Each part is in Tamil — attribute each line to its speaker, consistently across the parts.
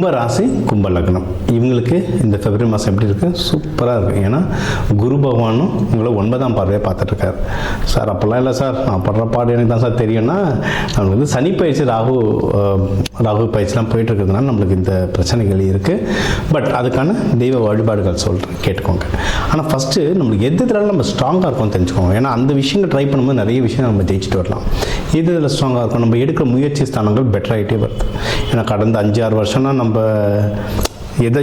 Speaker 1: கும்ப ராசி கும்ப லக்னம் இவங்களுக்கு இந்த பிப்ரவரி மாதம் எப்படி இருக்குது? சூப்பராக இருக்குது. ஏன்னா குரு பகவானும் உங்களை 9ஆம் பார்வையாக பார்த்துட்ருக்காரு. சார் அப்போல்லாம் இல்லை சார், நான் படுற பாடு எனக்கு தான் சார் தெரியும்னா, நம்மளுக்கு வந்து சனி பயிற்சி ராகு பயிற்சிலாம் போயிட்டு இருக்கிறதுனால நம்மளுக்கு இந்த பிரச்சனைகள் இருக்குது. பட் அதுக்கான தெய்வ வழிபாடுகள் சொல்கிறேன், கேட்டுக்கோங்க. ஆனால் ஃபஸ்ட்டு நம்மளுக்கு எதுனால நம்ம ஸ்ட்ராங்காக இருக்கோம்னு தெரிஞ்சுக்கோங்க. ஏன்னா அந்த விஷயங்கள் ட்ரை பண்ணும்போது நிறைய விஷயம் நம்ம ஜெயிச்சுட்டு வரலாம். இதில் ஸ்ட்ராங்காக இருக்கும், நம்ம எடுக்கிற முயற்சி ஸ்தானங்கள் பெட்டர் ஆகிட்டே வருது. ஏன்னா கடந்த 5-6 வருஷம்னா நம்ம எதை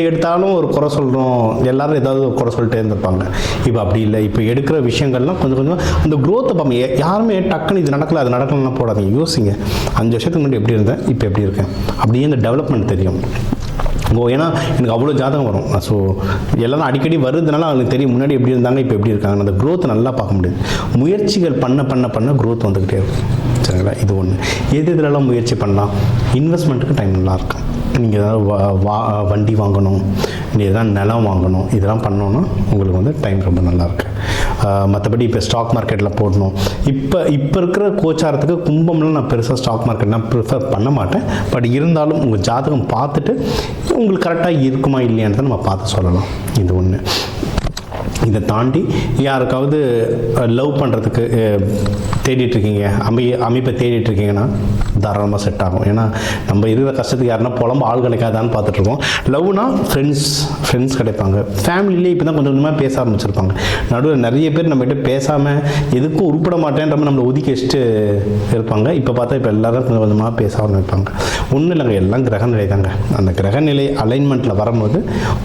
Speaker 1: எடுத்தாலும் ஒரு குறை சொல்கிறோம், எல்லோரும் ஏதாவது ஒரு குறை சொல்லிட்டே இருந்திருப்பாங்க. இப்போ அப்படி இல்லை. இப்போ எடுக்கிற விஷயங்கள்லாம் கொஞ்சம் கொஞ்சம் அந்த க்ரோத்தை பார்ப்போம். யாருமே டக்குன்னு இது நடக்கலை அது நடக்கலன்னா போடாதீங்க, யோசிங்க. 5 வருஷத்துக்கு முன்னாடி எப்படி இருந்தேன், இப்போ எப்படி இருக்கேன், அப்படியே இந்த டெவலப்மெண்ட் தெரியும். ஏன்னா எனக்கு அவ்வளோ ஜாதகம் வரும். ஸோ எல்லாம் அடிக்கடி வருதுனால அவங்களுக்கு தெரியும் முன்னாடி எப்படி இருந்தாங்க இப்போ எப்படி இருக்காங்க. அந்த க்ரோத் நல்லா பார்க்க முடியுது. முயற்சிகள் பண்ண க்ரோத் வந்துக்கிட்டே இருக்கும். சரிங்களா? இது ஒன்று. எதுலலாம் முயற்சி பண்ணலாம்? இன்வெஸ்ட்மெண்ட்டுக்கு டைம் நல்லாயிருக்கும். நீங்கள் ஏதாவது வண்டி வாங்கணும், நீங்கள் எதாவது நிலம் வாங்கணும், இதெல்லாம் பண்ணோன்னா உங்களுக்கு வந்து டைம் ரொம்ப நல்லாயிருக்கு. மற்றபடி இப்போ ஸ்டாக் மார்க்கெட்டில் போடணும். இப்போ இருக்கிற கோச்சாரத்துக்கு கும்பம்லாம் நான் பெருசாக ஸ்டாக் மார்க்கெட் நான் ப்ரிஃபர் பண்ண மாட்டேன். பட் இருந்தாலும் உங்கள் ஜாதகம் பார்த்துட்டு உங்களுக்கு கரெக்டாக இருக்குமா இல்லையான்றதை நம்ம பார்த்து சொல்லலாம். இது ஒன்று. இதை தாண்டி யாருக்காவது லவ் பண்ணுறதுக்கு தேடிட்டுருக்கீங்க, அமைப்பை தேடிட்டுருக்கீங்கன்னா தாராளமாக செட் ஆகும். ஏன்னா நம்ம இருக்கிற கஷ்டத்துக்கு யாருன்னா புலம்பு ஆள் கிடைக்காதான்னு பார்த்துட்ருக்கோம். லவ்னா ஃப்ரெண்ட்ஸ் கிடைப்பாங்க. ஃபேமிலியிலே இப்போ தான் கொஞ்சம் கொஞ்சமாக பேச ஆரம்பிச்சிருப்பாங்க. நடுவில் நிறைய பேர் நம்மகிட்ட பேசாமல் எதுக்கும் உருப்பட மாட்டேன்ற மாதிரி நம்மளை ஒதுக்கி வச்சுட்டு இருப்பாங்க. இப்போ பார்த்தா இப்போ எல்லோரும் கொஞ்சம் கொஞ்சமாக பேச ஆரம்பிப்பாங்க. ஒன்றும் இல்லைங்க, எல்லாம் கிரகநிலை தாங்க. அந்த கிரகநிலை அலைன்மெண்ட்டில் வரும்போது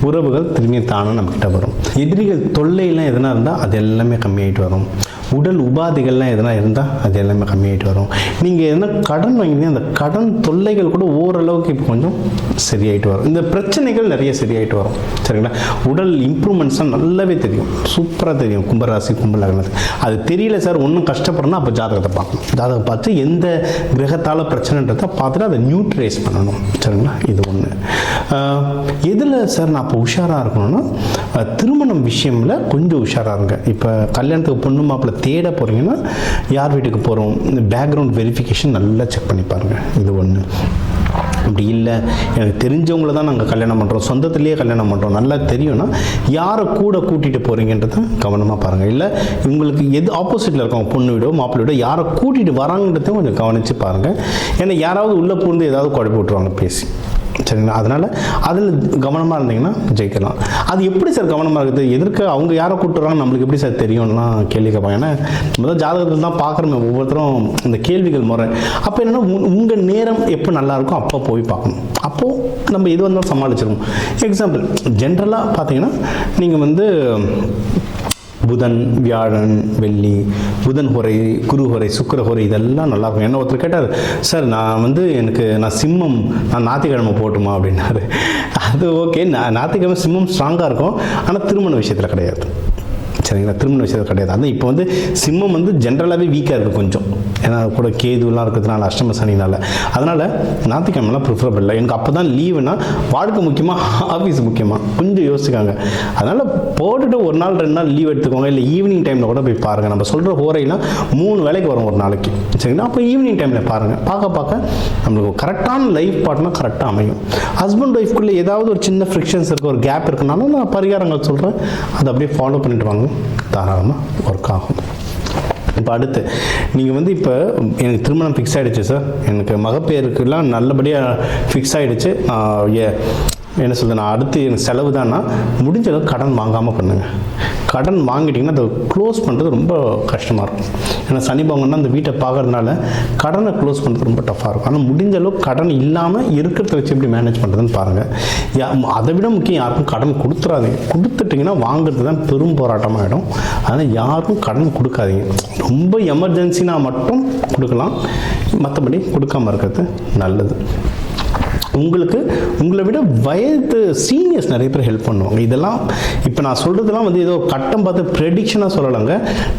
Speaker 1: உறவுகள் திரும்பி தானே நம்மக்கிட்ட வரும். எதிரிகள் தொல்லையெல்லாம் எதனா இருந்தால் அது எல்லாமே கம்மியாகிட்டு வரும். உடல் உபாதைகள்லாம் எதனா இருந்தால் அது எல்லாமே கம்மியாகிட்டு வரும். நீங்கள் எதனா கடன் வாங்கினீங்க, அந்த கடன் தொல்லைகள் கூட ஓரளவுக்கு இப்போ கொஞ்சம் சரியாயிட்டு வரும். இந்த பிரச்சனைகள் நிறைய சரியாயிட்டு வரும். சரிங்களா? உடல் இம்ப்ரூவ்மெண்ட்ஸ்லாம் நல்லாவே தெரியும், சூப்பராக தெரியும். கும்பராசி கும்பலக்னத்துக்கு அது தெரியல சார், ஒன்றும் கஷ்டப்படணும். அப்போ ஜாதகத்தை பார்க்கணும். ஜாதகம் பார்த்து எந்த கிரகத்தால் பிரச்சனைன்றதை பார்த்துட்டு அதை நியூட்ரலைஸ் பண்ணணும். சரிங்களா? இது ஒன்று. எதில் சார் நான் இப்போ உஷாராக இருக்கணும்னா, திருமணம் விஷயமில் கொஞ்சம் உஷாராக இருங்க. இப்போ கல்யாணத்துக்கு பொண்ணு மாப்பிள்ளை தேட போகிறீங்கன்னா யார் வீட்டுக்கு போகிறோம், இந்த பேக்ரவுண்ட் வெரிஃபிகேஷன் நல்லா செக் பண்ணி பாருங்கள். இது ஒன்று. அப்படி இல்லை எனக்கு தெரிஞ்சவங்கள தான் நாங்கள் கல்யாணம் பண்ணுறோம், சொந்தத்துலேயே கல்யாணம் பண்ணுறோம், நல்லா தெரியும்னா யாரை கூட கூட்டிகிட்டு போகிறீங்கன்றத கவனமாக பாருங்கள். இல்லை உங்களுக்கு எது ஆப்போசிட்டில் இருக்கவங்க பொண்ணு வீடோ மாப்பிள்ளை வீடோ யாரை கூட்டிகிட்டு வராங்கன்றதையும் கொஞ்சம் கவனித்து பாருங்கள். ஏன்னா யாராவது உள்ளே பூந்து ஏதாவது குழப்பி விட்ருவாங்க பேசி. சரிங்களா? அதனால் அதில் கவனமாக இருந்தீங்கன்னா ஜெயிக்கலாம். அது எப்படி சார் கவனமாக இருக்குது, எதிர்க்க அவங்க யாரை கூப்பிட்டுறாங்க நம்மளுக்கு எப்படி சார் தெரியும்லாம் கேள்வி கேட்பாங்க. ஏன்னா நம்ம தான் ஜாதகத்தில் தான் பார்க்குறோமே ஒவ்வொருத்தரும் இந்த கேள்விகள் முறை. அப்போ என்னென்னா உங்கள் நேரம் எப்போ நல்லாயிருக்கும் அப்போ போய் பார்க்கணும். அப்போது நம்ம எது வந்தாலும் சமாளிச்சிருவோம். எக்ஸாம்பிள் ஜென்ரலாக பார்த்தீங்கன்னா நீங்கள் வந்து புதன் வியாழன் வெள்ளி, புதன் ஹோரை குரு ஹோரை சுக்கிர ஹோரை இதெல்லாம் நல்லாயிருக்கும். என்ன ஒருத்தர் கேட்டார், சார் நான் சிம்மம், நான் ஞாயிற்றுக்கிழமை போட்டுமா அப்படின்னாரு. அது ஓகே, ஞாயிற்றுக்கிழமை சிம்மம் ஸ்ட்ராங்காக இருக்கும். ஆனால் திருமண விஷயத்தில் கிடையாது. சரிங்களா? திருமண விஷயத்தில் கிடையாது. அதான் இப்போ வந்து சிம்மம் வந்து ஜென்ரலாகவே வீக்காக இருக்குது கொஞ்சம். ஏன்னா கூட கேதுலாம் இருக்கிறதுனால அஷ்டம சனினால. அதனால் ஞாயிற்றுக்கிழமெல்லாம் ப்ரிஃபரபிள் இல்லை. எனக்கு அப்போ தான் லீவுனா வாழ்க்கை முக்கியமாக ஆஃபீஸ் முக்கியமாக கொஞ்சம் யோசிச்சுக்காங்க. அதனால் போட்டுட்டு ஒரு நாள் 2 நாள் லீவ் எடுத்துக்கோங்க. இல்லை ஈவினிங் டைமில் கூட போய் பாருங்கள். நம்ம சொல்கிற ஹோரைலாம் 3 வேலைக்கு வரும் ஒரு நாளைக்கு. சரிங்களா? அப்போ ஈவினிங் டைமில் பாருங்கள். பார்க்க நம்மளுக்கு கரெக்டான லைஃப் பார்ட்னர் கரெக்டாக அமையும். ஹஸ்பண்ட் ஒய்ஃப்குள்ளே ஏதாவது ஒரு சின்ன ஃப்ரிக்ஷன்ஸ் இருக்குது, ஒரு கேப் இருக்குனாலும் நான் பரிகாரங்கள் சொல்கிறேன், அதை அப்படியே ஃபாலோ பண்ணிட்டு வாங்க, தாராளமாக ஒர்க் ஆகும். இப்போ அடுத்து நீங்கள் வந்து இப்போ எனக்கு திருமணம் ஃபிக்ஸ் ஆகிடுச்சு சார், எனக்கு மகப்பேருக்குலாம் நல்லபடியாக ஃபிக்ஸ் ஆகிடுச்சு, என்ன சொல்கிறது, நான் அடுத்து எனக்கு செலவு தான்னா முடிஞ்ச அளவுக்கு கடன் வாங்காமல் பண்ணுங்கள். கடன் வாங்கிட்டிங்கன்னா அதை க்ளோஸ் பண்ணுறது ரொம்ப கஷ்டமாக இருக்கும். ஏன்னா சனி பகவான் அந்த வீட்டை பார்க்கறதுனால கடனை க்ளோஸ் பண்ணுறது ரொம்ப டஃப்பாக இருக்கும். ஆனால் முடிஞ்ச அளவுக்கு கடன் இல்லாமல் இருக்கிறத வச்சு எப்படி மேனேஜ் பண்ணுறதுன்னு பாருங்கள். அதை விட முக்கியம், யாருக்கும் கடன் கொடுத்துறாதீங்க. கொடுத்துட்டிங்கன்னா வாங்குறது தான் பெரும் போராட்டமாகிடும். அதனால் யாருக்கும் கடன் கொடுக்காதீங்க. ரொம்ப எமர்ஜென்சினா மட்டும் கொடுக்கலாம், மற்றபடி கொடுக்காமல் இருக்கிறது நல்லது. உங்களை விட வயது சீனியர்ஸ் நிறைய பேர் ஹெல்ப் பண்ணுவாங்க. இதெல்லாம் இப்போ நான் சொல்கிறதுலாம் வந்து ஏதோ கட்டம் பார்த்து ப்ரெடிக்ஷனாக சொல்லலைங்க.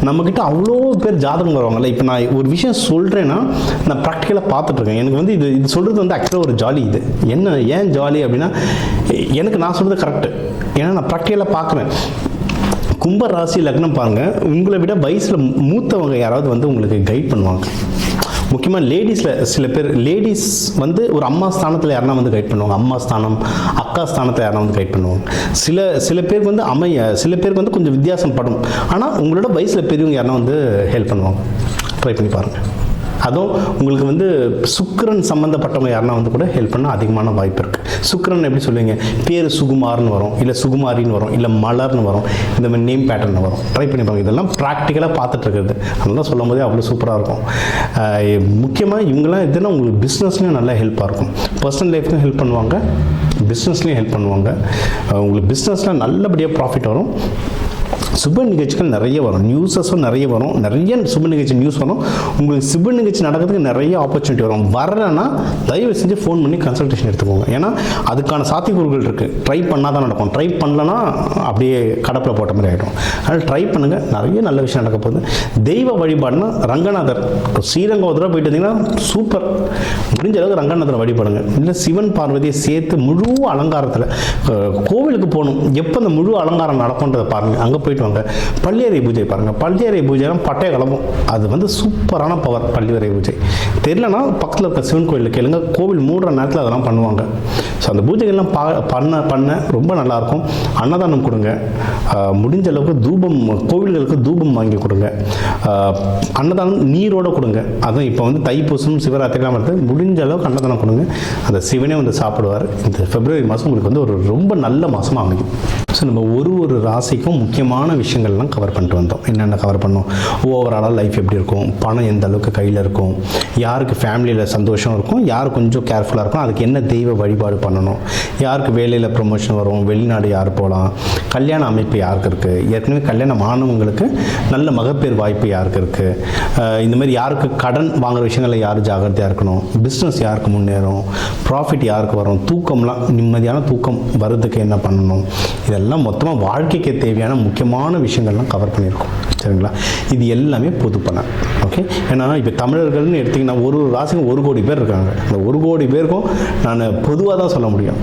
Speaker 1: நம்மக்கிட்ட அவ்வளோ பேர் ஜாதகம் வருவாங்கல்ல. இப்போ நான் ஒரு விஷயம் சொல்கிறேன்னா நான் ப்ராக்டிக்கலாக பார்த்துட்ருக்கேன். எனக்கு வந்து இது சொல்கிறது வந்து ஆக்சுவலாக ஒரு ஜாலி. இது ஏன் ஜாலி அப்படின்னா, எனக்கு நான் சொல்கிறது கரெக்டு. ஏன்னா நான் ப்ராக்டிக்கலாக பார்க்குறேன். கும்ப ராசி லக்னம் பாருங்கள், உங்களை விட வயசில் மூத்தவங்க யாராவது வந்து உங்களுக்கு கைட் பண்ணுவாங்க. முக்கியமாக லேடிஸில் சில பேர் லேடிஸ் வந்து ஒரு அம்மா ஸ்தானத்தில் யாருன்னா வந்து கைட் பண்ணுவாங்க, அம்மா ஸ்தானம் அக்கா ஸ்தானத்தில் யாருன்னா வந்து கைட் பண்ணுவாங்க. சில பேருக்கு வந்து சில பேருக்கு வந்து கொஞ்சம் வித்தியாசம் படும். ஆனால் உங்களோட வயசில் பெரியவங்க யாருன்னா வந்து ஹெல்ப் பண்ணுவாங்க. ட்ரை பண்ணி பாருங்கள். அதுவும் உங்களுக்கு வந்து சுக்கிரன் சம்மந்தப்பட்டவங்க யாருன்னா வந்து கூட ஹெல்ப் பண்ண அதிகமான வாய்ப்பு இருக்குது. சுக்கிரன் எப்படி சொல்லுவீங்க, பேர் சுகுமார்னு வரும், இல்லை சுகுமாரின்னு வரும், இல்லை மலர்னு வரும், இந்த மாதிரி நேம் பேட்டர்ன் வரும். ட்ரை பண்ணி பாருங்க. இதெல்லாம் ப்ராக்டிக்கலாக பார்த்துட்டு இருக்கிறது, அதெல்லாம் சொல்லும் போதே அவ்வளோ சூப்பராக இருக்கும். முக்கியமாக இவங்கெல்லாம் எதுனா உங்களுக்கு பிஸ்னஸ்லேயும் நல்லா ஹெல்ப்பாக இருக்கும். பர்சனல் லைஃப்லையும் ஹெல்ப் பண்ணுவாங்க, பிஸ்னஸ்லேயும் ஹெல்ப் பண்ணுவாங்க. உங்களுக்கு பிஸ்னஸில் நல்லபடியாக ப்ராஃபிட் வரும். சுப நிகழ்ச்சிகள் நிறைய வரும், நியூஸஸும் நிறைய வரும், நிறைய சுப நிகழ்ச்சி நியூஸ் வரும். உங்களுக்கு சுப நிகழ்ச்சி நடக்கிறதுக்கு நிறைய ஆப்பர்ச்சுனிட்டி வரும். வரலன்னா தயவு செஞ்சு ஃபோன் பண்ணி கன்சல்டேஷன் எடுத்துக்கோங்க. ஏன்னா அதுக்கான சாத்தியக்கூறுகள் இருக்குது. ட்ரை பண்ணால் தான் நடக்கும். ட்ரை பண்ணலன்னா அப்படியே கடப்பில் போட்ட மாதிரி ஆகிடும். அதனால் ட்ரை பண்ணுங்கள், நிறைய நல்ல விஷயம் நடக்க போகுது. தெய்வ வழிபாடுனா ரங்கநாதர், ஸ்ரீரங்கம் ஒரு தடவை போயிட்டு இருந்தீங்கன்னா சூப்பர். முடிஞ்ச அளவுக்கு ரங்கநாதரை வழிபாடுங்க. இல்லை சிவன் பார்வதியை சேர்த்து முழு அலங்காரத்தில் கோவிலுக்கு போகணும். எப்போ அந்த முழு அலங்காரம் நடக்கும்ன்றதை பாருங்கள். அங்கே போயிட்டு வாங்க. பள்ளியறை பூஜை பாருங்கள். பள்ளியறை பூஜைலாம் பட்டைய கிளம்பும். அது வந்து சூப்பரான பவர். பள்ளியறை பூஜை தெரியலனா பக்கத்தில் இருக்க சிவன் கோயிலில் கேளுங்க. கோவில் மூடுற நேரத்தில் அதெல்லாம் பண்ணுவாங்க. ஸோ அந்த பூஜைகள்லாம் பண்ண ரொம்ப நல்லாயிருக்கும். அன்னதானம் கொடுங்க. முடிஞ்ச அளவுக்கு தூபம், கோவில்களுக்கு தூபம் வாங்கி கொடுங்க. அன்னதானம் நீரோடு கொடுங்க. அதுவும் இப்போ வந்து தைப்பூசம் சிவராத்திரிலாம் வருது. முடிஞ்ச அளவுக்கு அன்னதானம் கொடுங்க. அந்த சிவனே வந்து சாப்பிடுவார். இந்த பிப்ரவரி மாதம் உங்களுக்கு வந்து ஒரு ரொம்ப நல்ல மாதமாக அமையும். ஸோ நம்ம ஒரு ராசிக்கும் முக்கியமான விஷயங்கள்லாம் கவர் பண்ணிட்டு வந்தோம். என்னென்ன கவர் பண்ணோம், ஓவராலாக லைஃப் எப்படி இருக்கும், பணம் எந்த அளவுக்கு கையில் இருக்கும், யாருக்கு ஃபேமிலியில் சந்தோஷம் இருக்கும், யார் கொஞ்சம் கேர்ஃபுல்லாக இருக்கும், அதுக்கு என்ன தெய்வ வழிபாடு பண்ணணும், யாருக்கு வேலையில் ப்ரொமோஷன் வரும், வெளிநாடு யார் போகலாம், கல்யாண அமைப்பு யாருக்கு இருக்குது, ஏற்கனவே கல்யாணம் ஆனவங்களுக்கு நல்ல மகப்பேறு வாய்ப்பு யாருக்கு இருக்குது, இந்த மாதிரி யாருக்கு கடன் வாங்குகிற விஷயங்களில் யார் ஜாகிரதையாக இருக்கணும், பிஸ்னஸ் யாருக்கு முன்னேறும், ப்ராஃபிட் யாருக்கு வரும், தூக்கம்லாம் நிம்மதியான தூக்கம் வருதுக்கு என்ன பண்ணணும், இதெல்லாம் மொத்தமாக வாழ்க்கைக்கு தேவையான முக்கியமான விஷயங்கள்லாம் கவர் பண்ணியிருக்கோம். சரிங்களா? இது எல்லாமே பொது பலன். ஓகே. ஏன்னா இப்போ தமிழர்கள்னு எடுத்திங்கன்னா ஒரு ராசிக்கும் 1 கோடி பேர் இருக்காங்க. அந்த 1 கோடி பேருக்கும் நான் பொதுவாக தான் சொல்ல முடியும்.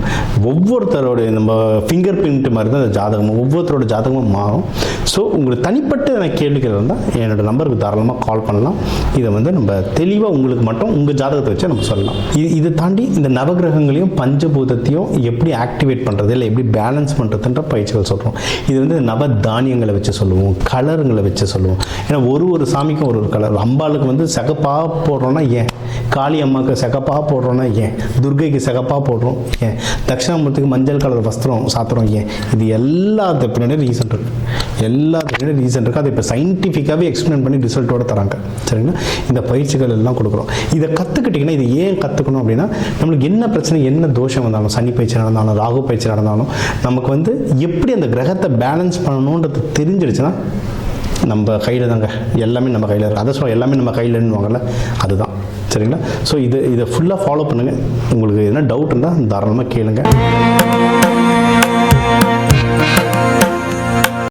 Speaker 1: ஒவ்வொருத்தரோட நம்ம ஃபிங்கர் பிரிண்ட் மாதிரி தான் அந்த ஜாதகமும், ஒவ்வொருத்தரோட ஜாதகமும் மாறும். ஸோ உங்களுக்கு தனிப்பட்ட எனக்கு கேள்விகள் இருந்தால் என்னோடய நம்பருக்கு தாராளமாக கால் பண்ணலாம். இதை வந்து நம்ம தெளிவாக உங்களுக்கு மட்டும் உங்கள் ஜாதகத்தை வச்சு நம்ம சொல்லலாம். இதை தாண்டி இந்த நவகிரகங்களையும் பஞ்சபூதத்தையும் எப்படி ஆக்டிவேட் பண்ணுறது, இல்லை எப்படி பேலன்ஸ் பண்ணுறதுன்ற பயிற்சிகள் சொல்கிறோம். இது வந்து நவ தானியங்களை வச்சு சொல்லுவோம், கலருங்களை வச்சு சொல்லுவோம். ஏன்னா ஒரு சாமிக்கும் ஒரு கலர். அம்பாளுக்கு வந்து சிகப்பாக போடுறோன்னா ஏன், காளி அம்மாவுக்கு சிகப்பாக போடுறோன்னா ஏன், துர்கைக்கு சிகப்பாக போடுறோம் ஏன், தட்சிணாமூர்த்திக்கு மஞ்சள் கலர் வஸ்திரம் சாத்துறோம் ஏன், இது எல்லாத்து பின்னாடி ரீசன் இருக்குது. எல்லாத்துக்கும் ரீசன் இருக்குது. அதை இப்போ சயின்டிஃபிக்காகவே எக்ஸ்பிளைன் பண்ணி ரிசல்ட்டோடு தராங்க. சரிங்களா? இந்த பயிற்சிகள் எல்லாம் கொடுக்குறோம். இதை கற்றுக்கிட்டிங்கன்னா, இது ஏன் கற்றுக்கணும் அப்படின்னா, நம்மளுக்கு என்ன பிரச்சனை, என்ன தோஷம் வந்தாலும், சனி பயிற்சி நடந்தாலும், ராகு பயிற்சி நடந்தாலும், நமக்கு வந்து எப்படி அந்த கிரகத்தை பேலன்ஸ் பண்ணணுன்றது தெரிஞ்சிடுச்சுன்னா நம்ம கையில் தாங்க. எல்லாமே நம்ம கையில் இருக்குது. அதை சொல்ல எல்லாமே நம்ம கையில்னுவாங்கல்ல, அதுதான். சரிங்களா? ஸோ இதை ஃபுல்லாக ஃபாலோ பண்ணுங்கள். உங்களுக்கு எதனா டவுட் இருந்தால் தாராளமாக கேளுங்க.